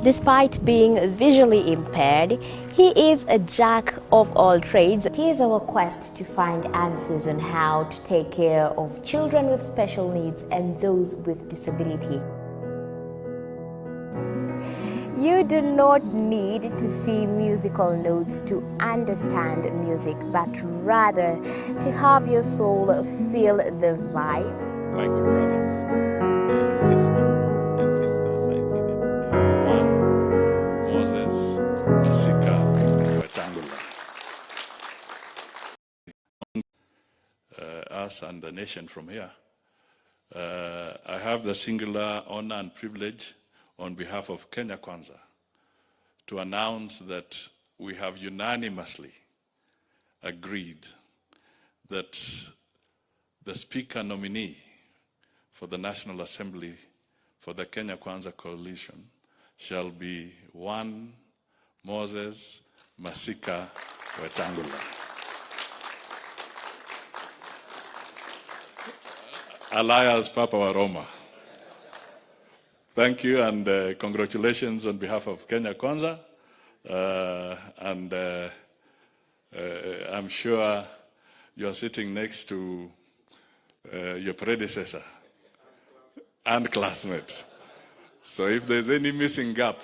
Despite being visually impaired, he is a jack of all trades. It is our quest to find answers on how to take care of children with special needs and those with disability. You do not need to see musical notes to understand music, but rather to have your soul feel the vibe. My good brothers and sisters, I see them. One, Moses, Masika, Wetangula. Us and the nation from here. I have the singular honor and privilege on behalf of Kenya Kwanza to announce that we have unanimously agreed that the Speaker nominee for the National Assembly for the Kenya Kwanza Coalition shall be one Moses Masika Wetangula. Alias Papa wa Roma. Thank you and congratulations on behalf of Kenya Kwanza. I'm sure you're sitting next to your predecessor and classmate. So if there's any missing gap,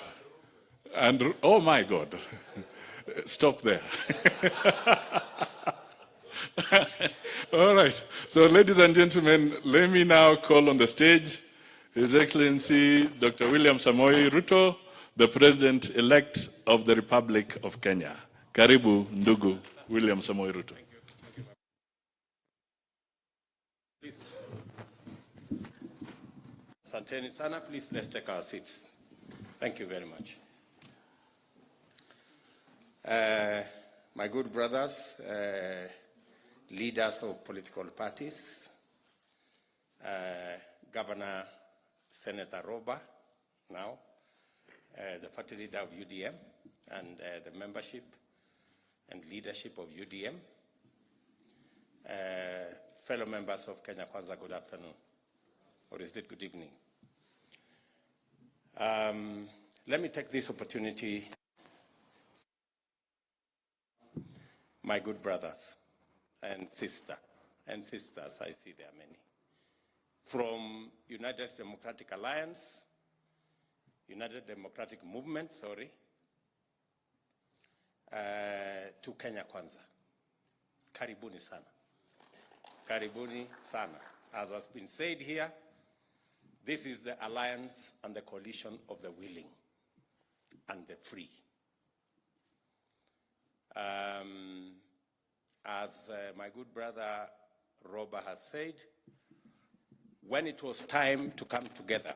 and oh my God, stop there. All right. So ladies and gentlemen, let me now call on the stage His Excellency Dr. William Samoei Ruto, the President-elect of the Republic of Kenya. Karibu, ndugu William Samoei Ruto. Please. Asanteni sana, please let's take our seats. Thank you very much. My good brothers, leaders of political parties, Governor Senator Roba, now, the party leader of UDM, and the membership and leadership of UDM, fellow members of Kenya Kwanza, good afternoon, or is it good evening? Let me take this opportunity, my good brothers and sisters, I see there are many, from United Democratic Alliance, United Democratic Movement, to Kenya Kwanza. Karibuni sana. Karibuni sana. As has been said here, this is the alliance and the coalition of the willing and the free. As my good brother Robert has said, when it was time to come together,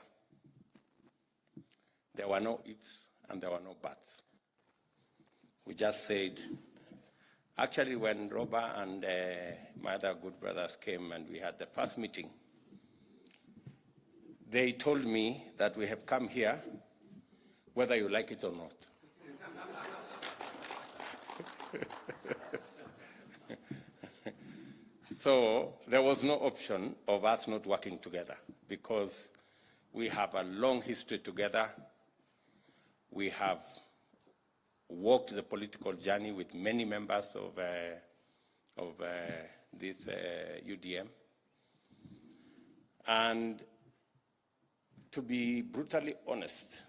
there were no ifs and there were no buts. We just said, actually when Robert and my other good brothers came and we had the first meeting, they told me that we have come here whether you like it or not. So there was no option of us not working together because we have a long history together. We have walked the political journey with many members of this UDM. And to be brutally honest,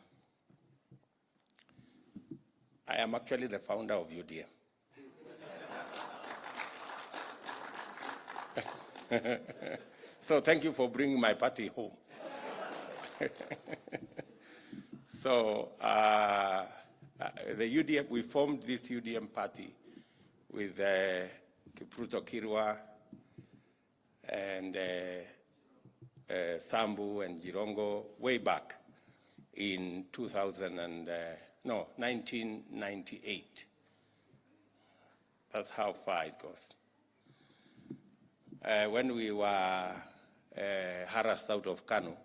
I am actually the founder of UDM. So thank you for bringing my party home. So the UDM, we formed this UDM party with Kipruto Kirwa and Sambu and Jirongo way back in 1998. That's how far it goes. When we were harassed out of Kanu,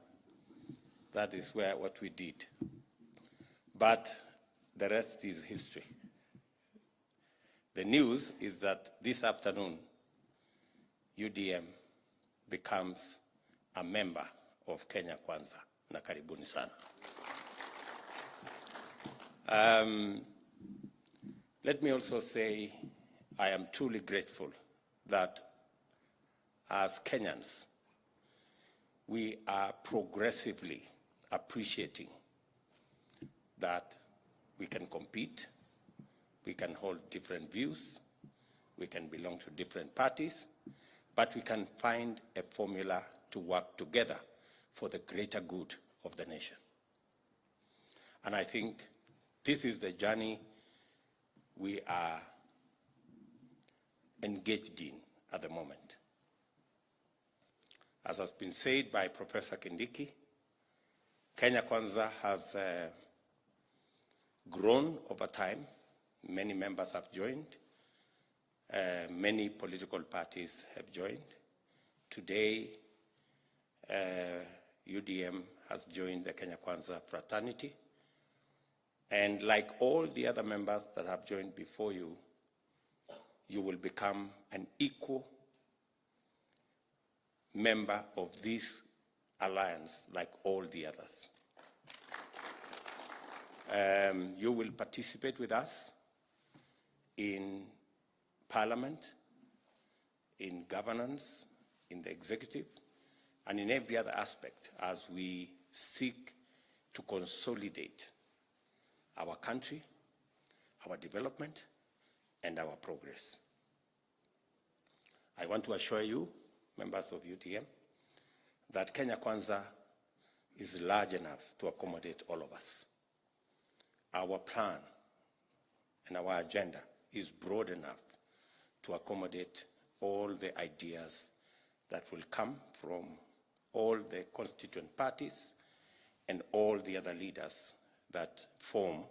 that is what we did. But the rest is history. The news is that this afternoon, UDM becomes a member of Kenya Kwanza. Na karibuni sana. Let me also say I am truly grateful that as Kenyans, we are progressively appreciating that we can compete, we can hold different views, we can belong to different parties, but we can find a formula to work together for the greater good of the nation. And I think this is the journey we are engaged in at the moment. As has been said by Professor Kindiki, Kenya Kwanza has grown over time. Many members have joined. Many political parties have joined. Today, UDM has joined the Kenya Kwanza fraternity. And like all the other members that have joined before you, you will become an equal member of this alliance like all the others. You will participate with us in Parliament, in governance, in the executive, and in every other aspect as we seek to consolidate our country, our development, and our progress. I want to assure you, members of UDM, that Kenya Kwanza is large enough to accommodate all of us. Our plan and our agenda is broad enough to accommodate all the ideas that will come from all the constituent parties and all the other leaders that form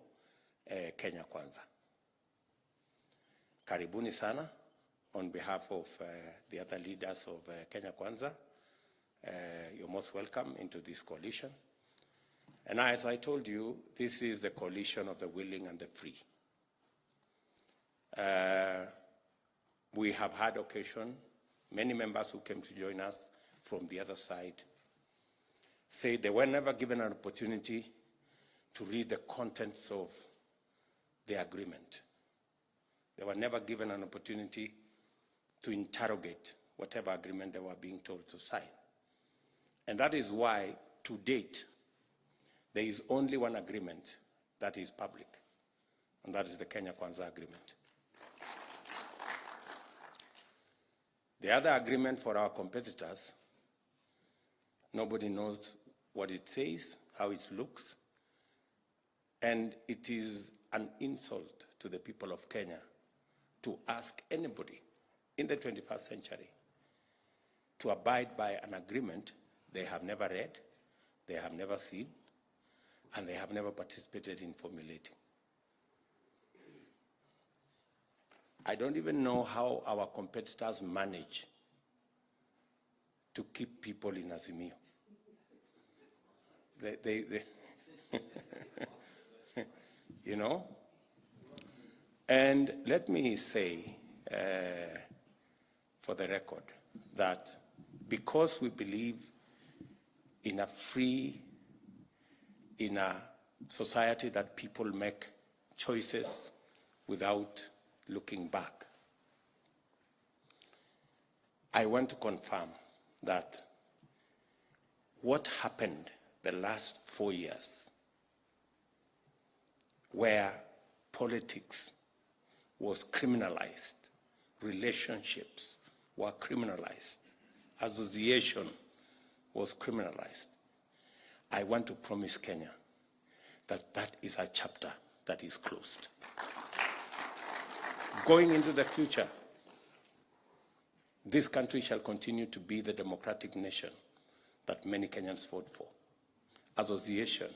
Kenya Kwanza. Karibuni sana on behalf of the other leaders of Kenya Kwanza. You're most welcome into this coalition. And as I told you, this is the coalition of the willing and the free. We have had occasion, many members who came to join us from the other side say they were never given an opportunity to read the contents of the agreement. They were never given an opportunity to interrogate whatever agreement they were being told to sign. And that is why, to date, there is only one agreement that is public, and that is the Kenya Kwanza agreement. The other agreement for our competitors, nobody knows what it says, how it looks, and it is an insult to the people of Kenya to ask anybody in the 21st century to abide by an agreement they have never read, they have never seen, and they have never participated in formulating. I don't even know how our competitors manage to keep people in Azimio. They you know? And let me say, for the record, that because we believe in a free, in a society that people make choices without looking back, I want to confirm that what happened the last 4 years, where politics was criminalized, relationships were criminalized, association was criminalized, I want to promise Kenya that that is a chapter that is closed. Going into the future, this country shall continue to be the democratic nation that many Kenyans fought for. Association,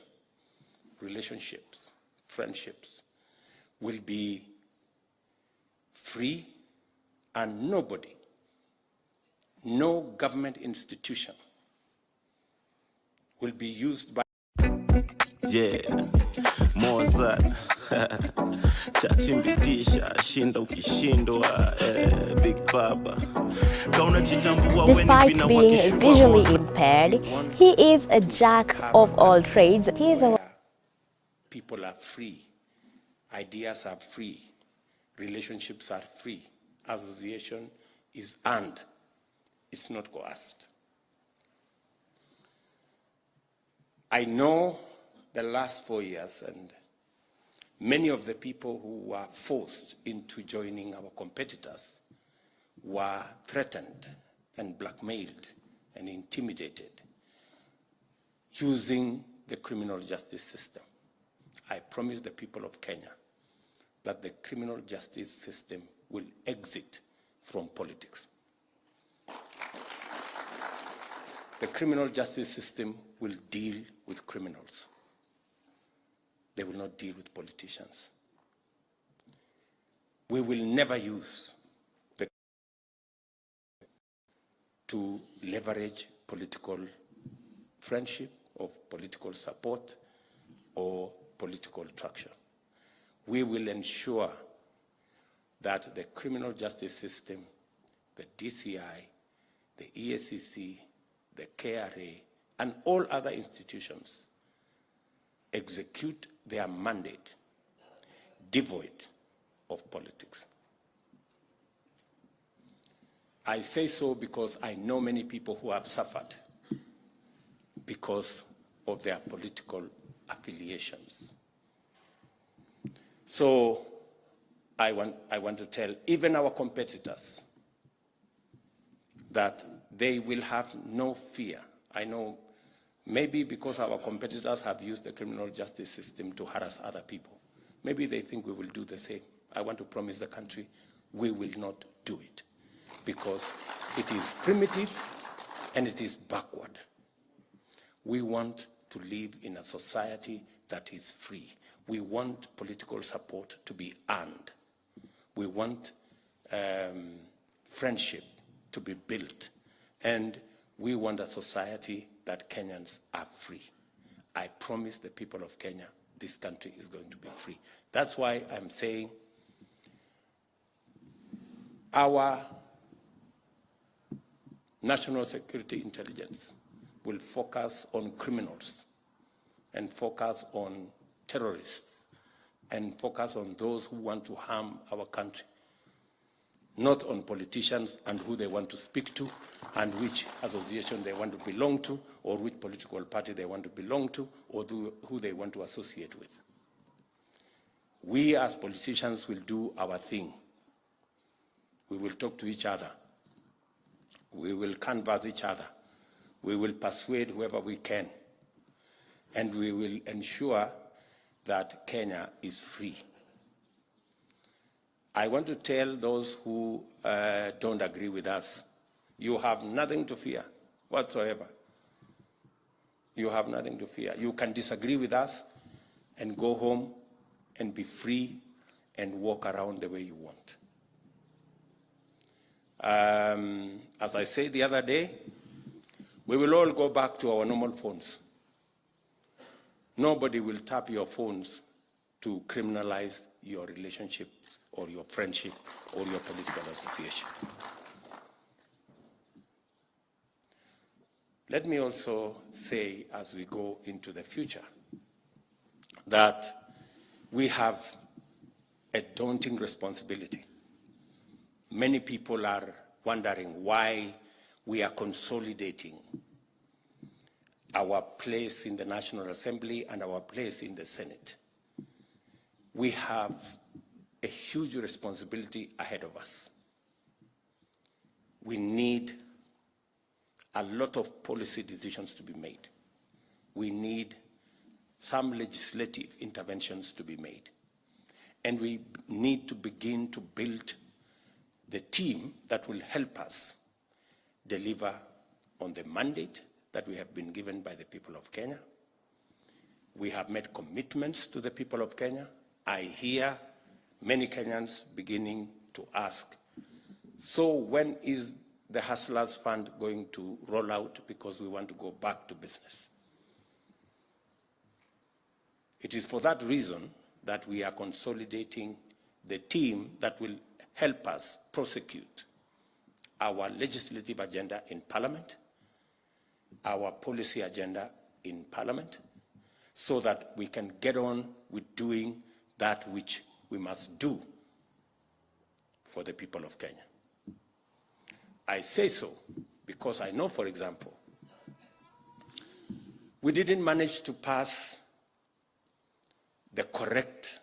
relationships, friendships will be free, and nobody, no government institution will be used by Moza chachimbitisha shinda ukishindwa Big Baba. Despite being visually impaired, he is a jack of all trades. He is a people are free Ideas are free. Relationships are free. Association is earned. It's not coerced. I know the last 4 years, and many of the people who were forced into joining our competitors were threatened and blackmailed and intimidated using the criminal justice system. I promise the people of Kenya that the criminal justice system will exit from politics. The criminal justice system will deal with criminals. They will not deal with politicians. We will never use the to leverage political friendship or political support or political traction. We will ensure that the criminal justice system, the DCI, the EACC, the KRA, and all other institutions execute their mandate devoid of politics. I say so because I know many people who have suffered because of their political affiliations. So I want to tell even our competitors that they will have no fear. I know maybe because our competitors have used the criminal justice system to harass other people, maybe they think we will do the same. I want to promise the country we will not do it because it is primitive and it is backward. We want to live in a society that is free. We want political support to be earned. We want friendship to be built. And we want a society that Kenyans are free. I promise the people of Kenya this country is going to be free. That's why I'm saying our national security intelligence will focus on criminals and focus on terrorists and focus on those who want to harm our country, not on politicians and who they want to speak to and which association they want to belong to or which political party they want to belong to or who they want to associate with. We as politicians will do our thing. We will talk to each other. We will canvass each other. We will persuade whoever we can. And we will ensure that Kenya is free. I want to tell those who don't agree with us, you have nothing to fear whatsoever. You have nothing to fear. You can disagree with us and go home and be free and walk around the way you want. As I said the other day, we will all go back to our normal phones. Nobody will tap your phones to criminalize your relationship or your friendship or your political association. Let me also say, as we go into the future, that we have a daunting responsibility. Many people are wondering why we are consolidating our place in the National Assembly and our place in the Senate. We have a huge responsibility ahead of us. We need a lot of policy decisions to be made. We need some legislative interventions to be made. And we need to begin to build the team that will help us deliver on the mandate that we have been given by the people of Kenya. We have made commitments to the people of Kenya. I hear many Kenyans beginning to ask, so when is the Hustlers Fund going to roll out because we want to go back to business? It is for that reason that we are consolidating the team that will help us prosecute our legislative agenda in Parliament, our policy agenda in Parliament, so that we can get on with doing that which we must do for the people of Kenya. I say so because I know, for example, we didn't manage to pass the correct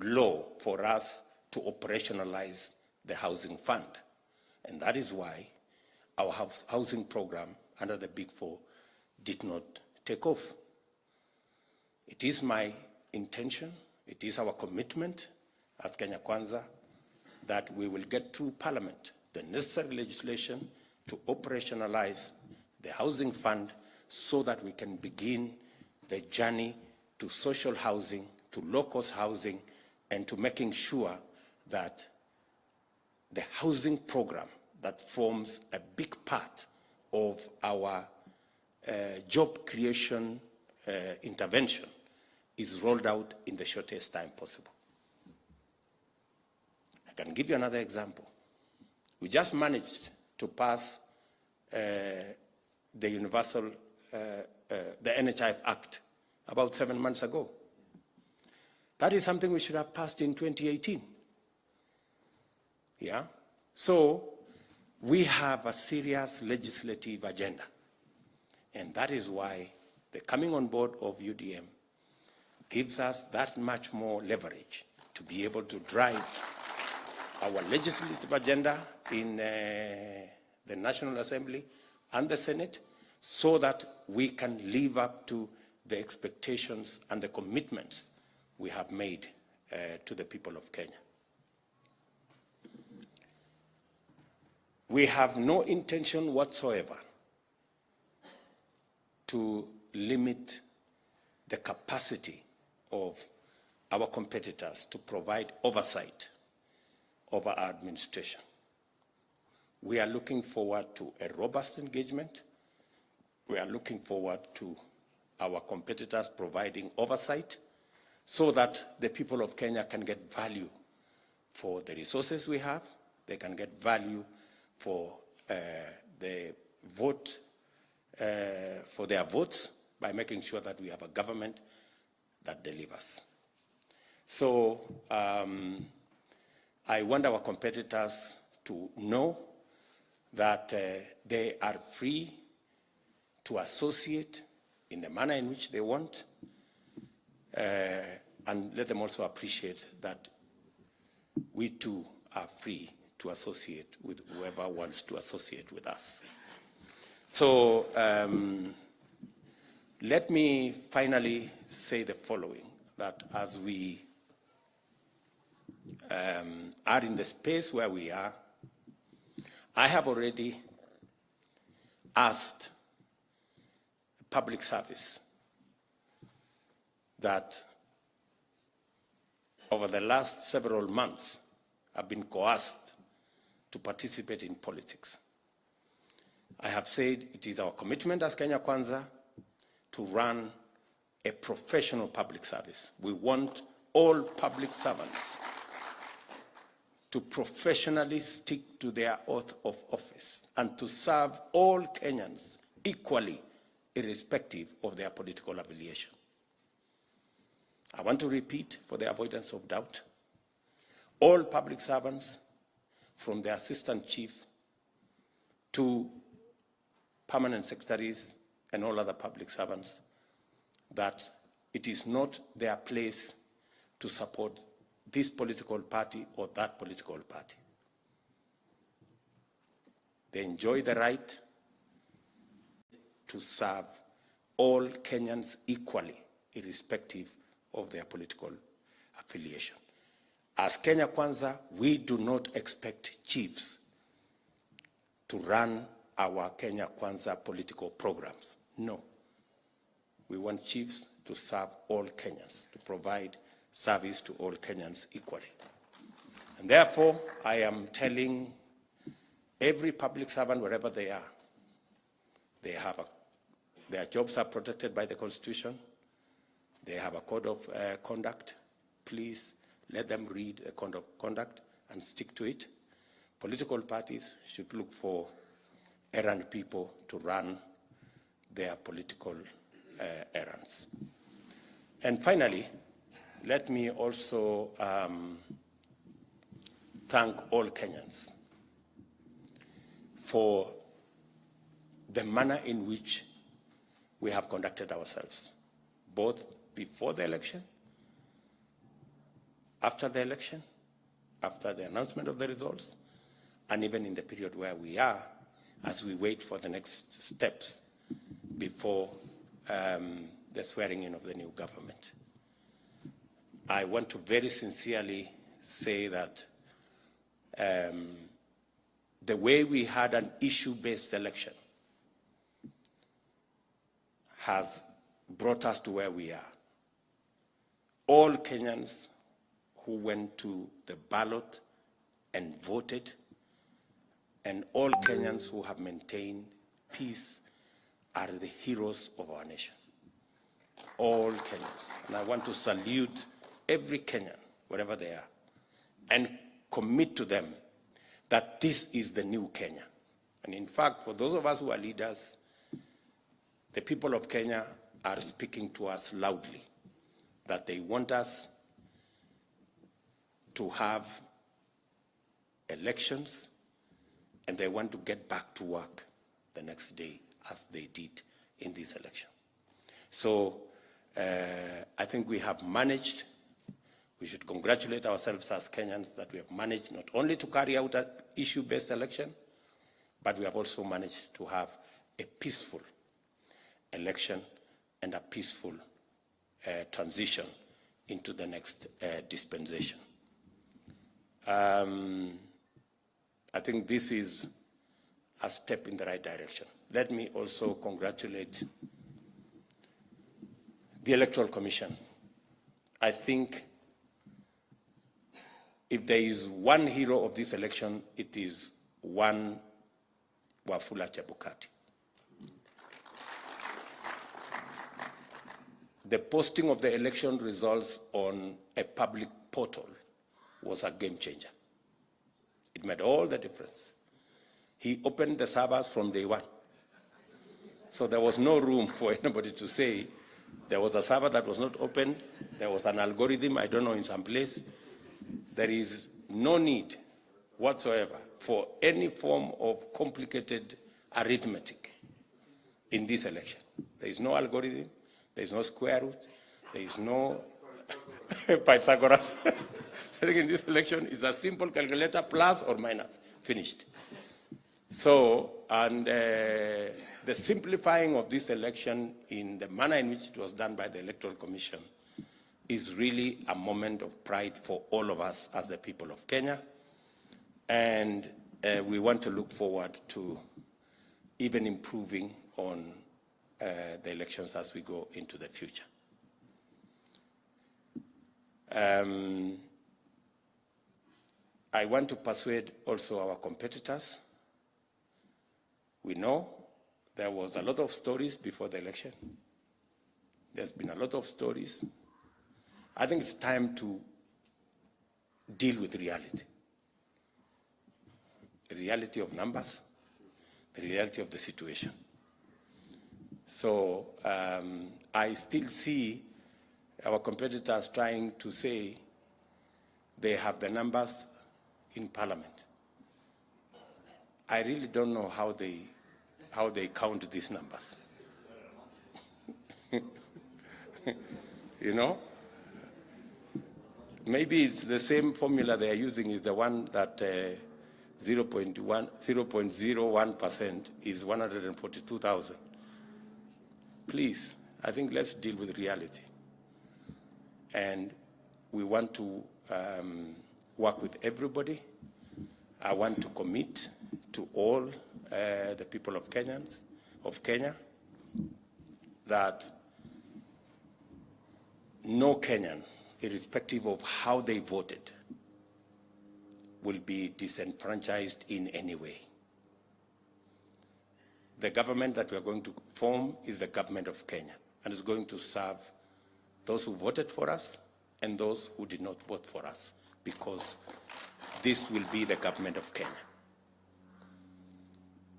law for us to operationalize the housing fund. And that is why our housing program under the Big Four did not take off. It is my intention, it is our commitment as Kenya Kwanza that we will get through Parliament the necessary legislation to operationalize the housing fund so that we can begin the journey to social housing, to low-cost housing, and to making sure that the housing program that forms a big part of our job creation intervention is rolled out in the shortest time possible. I can give you another example. We just managed to pass the Universal, the NHIF Act about 7 months ago. That is something we should have passed in 2018. Yeah? So we have a serious legislative agenda. And that is why the coming on board of UDM gives us that much more leverage to be able to drive our legislative agenda in the National Assembly and the Senate so that we can live up to the expectations and the commitments we have made to the people of Kenya. We have no intention whatsoever to limit the capacity of our competitors to provide oversight over our administration. We are looking forward to a robust engagement. We are looking forward to our competitors providing oversight so that the people of Kenya can get value for the resources we have. They can get value for the vote, for their votes by making sure that we have a government that delivers. So I want our competitors to know that they are free to associate in the manner in which they want, and let them also appreciate that we too are free to associate with whoever wants to associate with us. So let me finally say the following, that as we are in the space where we are, I have already asked public service that over the last several months have been coerced to participate in politics. I have said it is our commitment as Kenya Kwanza to run a professional public service. We want all public servants to professionally stick to their oath of office and to serve all Kenyans equally, irrespective of their political affiliation. I want to repeat, for the avoidance of doubt, all public servants, from the assistant chief to permanent secretaries and all other public servants, that it is not their place to support this political party or that political party. They enjoy the right to serve all Kenyans equally, irrespective of their political affiliation. As Kenya Kwanza, we do not expect chiefs to run our Kenya Kwanza political programs. No. We want chiefs to serve all Kenyans, to provide service to all Kenyans equally. And therefore, I am telling every public servant, wherever they are, their jobs are protected by the Constitution. They have a code of conduct. Please let them read a code of conduct and stick to it. Political parties should look for errand people to run their political errands. And finally, let me also thank all Kenyans for the manner in which we have conducted ourselves, both before the election, after the election, after the announcement of the results, and even in the period where we are as we wait for the next steps before the swearing in of the new government. I want to very sincerely say that the way we had an issue-based election has brought us to where we are. All Kenyans who went to the ballot and voted, and all Kenyans who have maintained peace are the heroes of our nation. All Kenyans. And I want to salute every Kenyan, wherever they are, and commit to them that this is the new Kenya. And in fact, for those of us who are leaders, the people of Kenya are speaking to us loudly that they want us to have elections, and they want to get back to work the next day as they did in this election. So I think we have managed. We should congratulate ourselves as Kenyans that we have managed not only to carry out an issue-based election, but we have also managed to have a peaceful election and a peaceful transition into the next dispensation. I think this is a step in the right direction. Let me also congratulate the Electoral Commission. I think if there is one hero of this election, it is one Wafula Chebukati. The posting of the election results on a public portal was a game changer. It made all the difference. He opened the servers from day one. So there was no room for anybody to say there was a server that was not open, there was an algorithm, I don't know, in some place. There is no need whatsoever for any form of complicated arithmetic in this election. There is no algorithm, there is no square root, there is no Pythagoras. I think in this election it's a simple calculator, plus or minus, finished. So, and the simplifying of this election in the manner in which it was done by the Electoral Commission is really a moment of pride for all of us as the people of Kenya. And we want to look forward to even improving on the elections as we go into the future. I want to persuade also our competitors. We know there was a lot of stories before the election. There's been a lot of stories. I think it's time to deal with reality. The reality of numbers, the reality of the situation. So I still see our competitors trying to say they have the numbers in Parliament. I really don't know how they count these numbers. You know? Maybe it's the same formula they are using is the one that 0.01% is 142,000. Please, I think let's deal with reality. And we want to work with everybody. I want to commit to all the people of Kenya that no Kenyan, irrespective of how they voted, will be disenfranchised in any way. The government that we are going to form is the government of Kenya, and is going to serve those who voted for us and those who did not vote for us, because this will be the government of Kenya.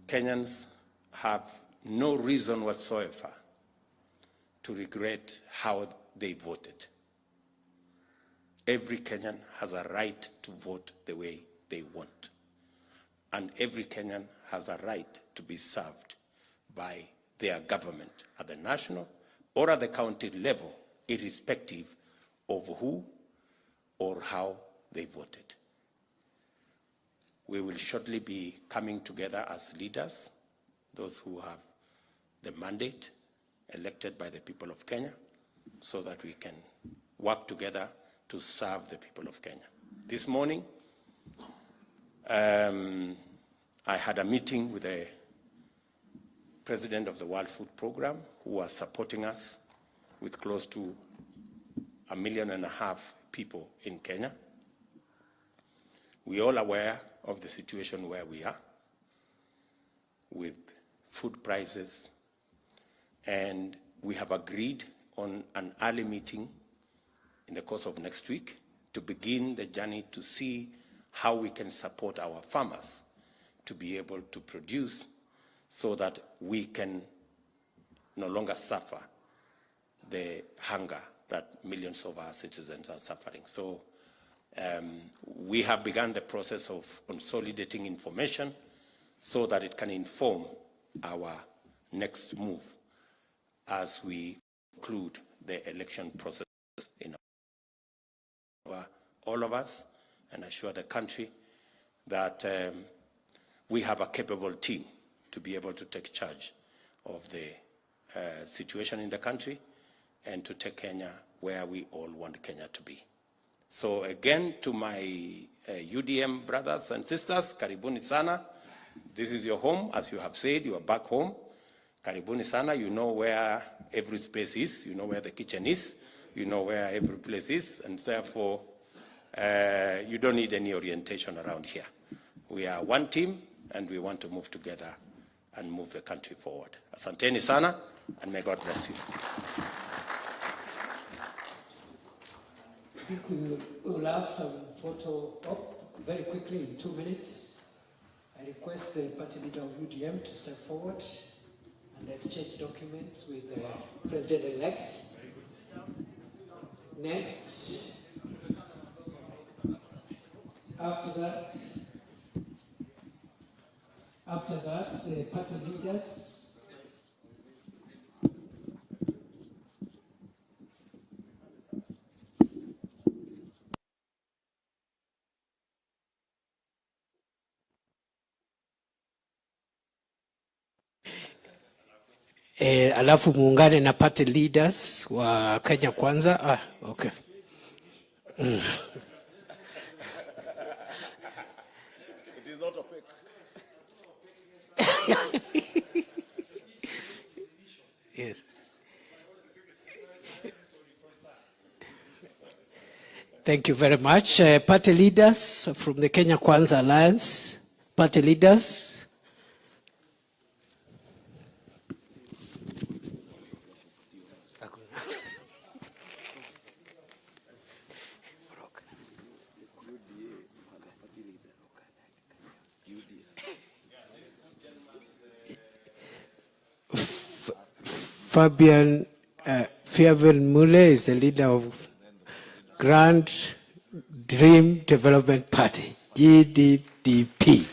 Kenyans have no reason whatsoever to regret how they voted. every Kenyan has a right to vote the way they want. And every Kenyan has a right to be served by their government at the national or at the county level, irrespective of who or how they voted. We will shortly be coming together as leaders, those who have the mandate elected by the people of Kenya, so that we can work together to serve the people of Kenya. This morning, I had a meeting with the president of the World Food Program, who was supporting us with close to 1.5 million people in Kenya. We're all aware of the situation where we are with food prices, and we have agreed on an early meeting in the course of next week to begin the journey to see how we can support our farmers to be able to produce so that we can no longer suffer the hunger that millions of our citizens are suffering. So we have begun the process of consolidating information so that it can inform our next move as we conclude the election process in all of us, and assure the country that we have a capable team to be able to take charge of the situation in the country and to take Kenya where we all want Kenya to be. So again, to my UDM brothers and sisters, karibuni sana. This is your home. As you have said, you are back home. Karibuni sana. You know where every space is. You know where the kitchen is. You know where every place is. And therefore, you don't need any orientation around here. We are one team, and we want to move together and move the country forward. Asanteni sana, and may God bless you. I think we will have some photo op very quickly in 2 minutes. I request the party leader of UDM to step forward and exchange documents with the president-elect. Next, after that, the party leaders. Alafu muungane na party leaders wa Kenya Kwanza. Okay. It is not opaque. Yes. Thank you very much. Party leaders from the Kenya Kwanza Alliance. Party leaders. Fabian Fairville Mule is the leader of Grand Dream Development Party, GDDP.